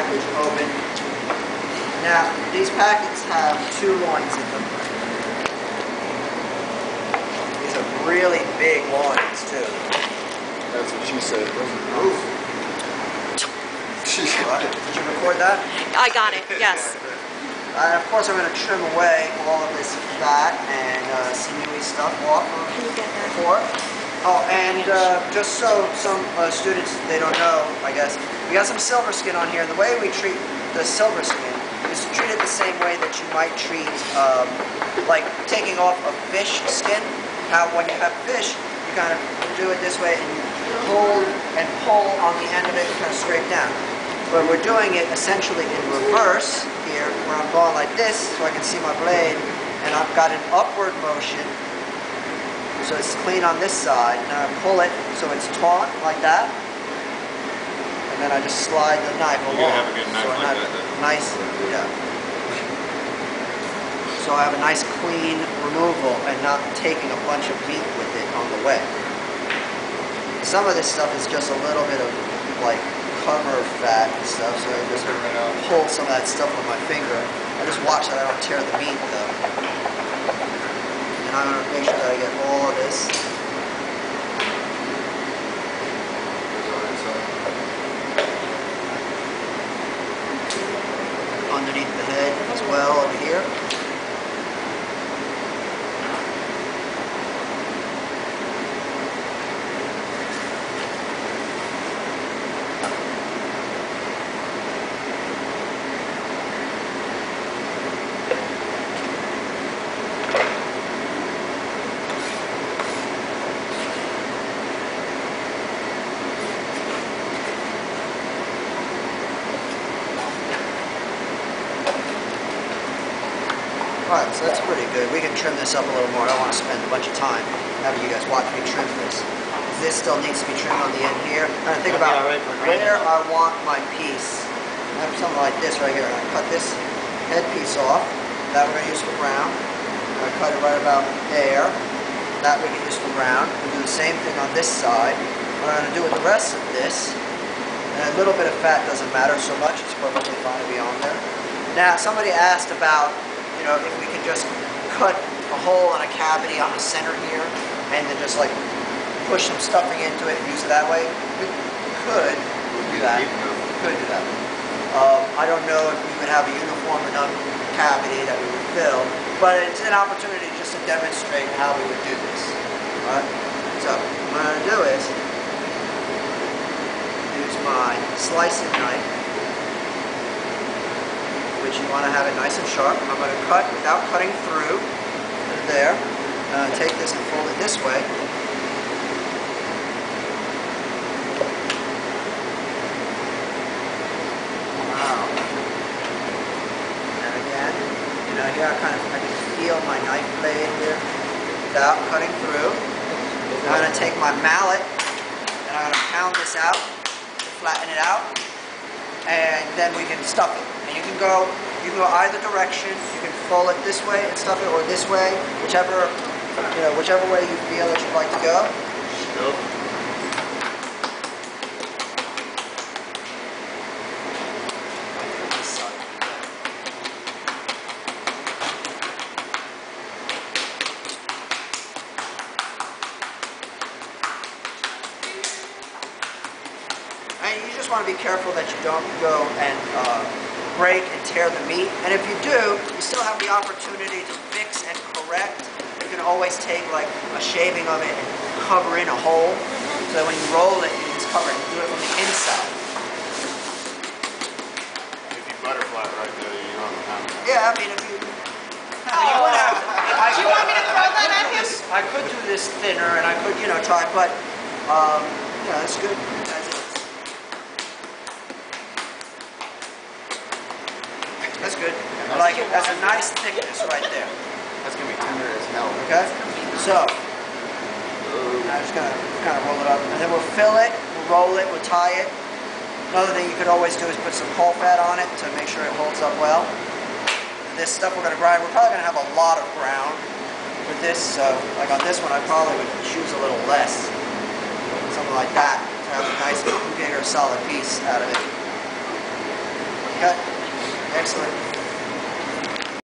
package open. Now, these packets have 2 loins in them. These are really big loins, too. That's what she said. Ooh. Did you record that? I got it, yes. Of course, I'm going to trim away all of this fat and sinewy stuff off of the pork. Oh, and just so some students, they don't know, I guess, we got some silver skin on here. And the way we treat the silver skin is to treat it the same way that you might treat, like taking off a fish skin. How when you have fish, you kind of do it this way and you hold and pull on the end of it and kind of scrape down. But we're doing it essentially in reverse here, where I'm going like this so I can see my blade, and I've got an upward motion, so it's clean on this side. Now I pull it so it's taut like that, and then I just slide the knife along. You gotta have a good knife so like that. Nice, yeah. So I have a nice clean removal and not taking a bunch of meat with it on the way. Some of this stuff is just a little bit of like cover fat and stuff, so I just pull some of that stuff with my finger. I just watch that I don't tear the meat though. And I'm going to make sure that I get all of this. Underneath the head as well over here. Alright, so that's pretty good. We can trim this up a little more. I don't want to spend a bunch of time having you guys watch me trim this. This still needs to be trimmed on the end here. I'm trying to think about where I want my piece. I have something like this right here. I'm going to cut this head piece off. That we're going to use for brown. I'm going to cut it right about there. That we can use for brown. We'll do the same thing on this side. What I'm going to do with the rest of this, and a little bit of fat doesn't matter so much. It's perfectly fine to be on there. Now, somebody asked about, you know, if we could just cut a hole and a cavity on the center here and then just like push some stuffing into it and use it that way. We could do that. We could do that. I don't know if we would have a uniform enough cavity that we would fill, but it's an opportunity just to demonstrate how we would do this. Alright? So, what I'm going to do is use my slicing knife, which you want to have it nice and sharp. I'm going to cut without cutting through. There. Take this and fold it this way. Wow. And again, you know, here I can feel my knife blade here without cutting through. I'm going to take my mallet and I'm going to pound this out to flatten it out, and then we can stuff it. And you can go either direction. You can fold it this way and stuff it, or this way, whichever way you feel that you'd like to go. Nope. And you just want to be careful that you don't go and break and tear the meat. And if you do, you still have the opportunity to fix and correct. You can always take like a shaving of it and cover in a hole, so that when you roll it, you can just cover it and do it from the inside. If you butterfly it right there, you don't have to. Yeah, I mean, if you... you wouldn't have, Do you want me to throw that at him? I could do this thinner and I could, you know, try, but, yeah, that's good as is. That's good. I like it. That's a nice thickness right there. That's going to be tender as hell. Okay? So, I'm just going to kind of roll it up. And then we'll fill it, we'll roll it, we'll tie it. Another thing you could always do is put some whole fat on it to make sure it holds up well. This stuff we're going to grind, we're probably going to have a lot of ground with this. So, like on this one, I probably would choose a little less. Something like that to have a nice, bigger, solid piece out of it. Cut. Excellent.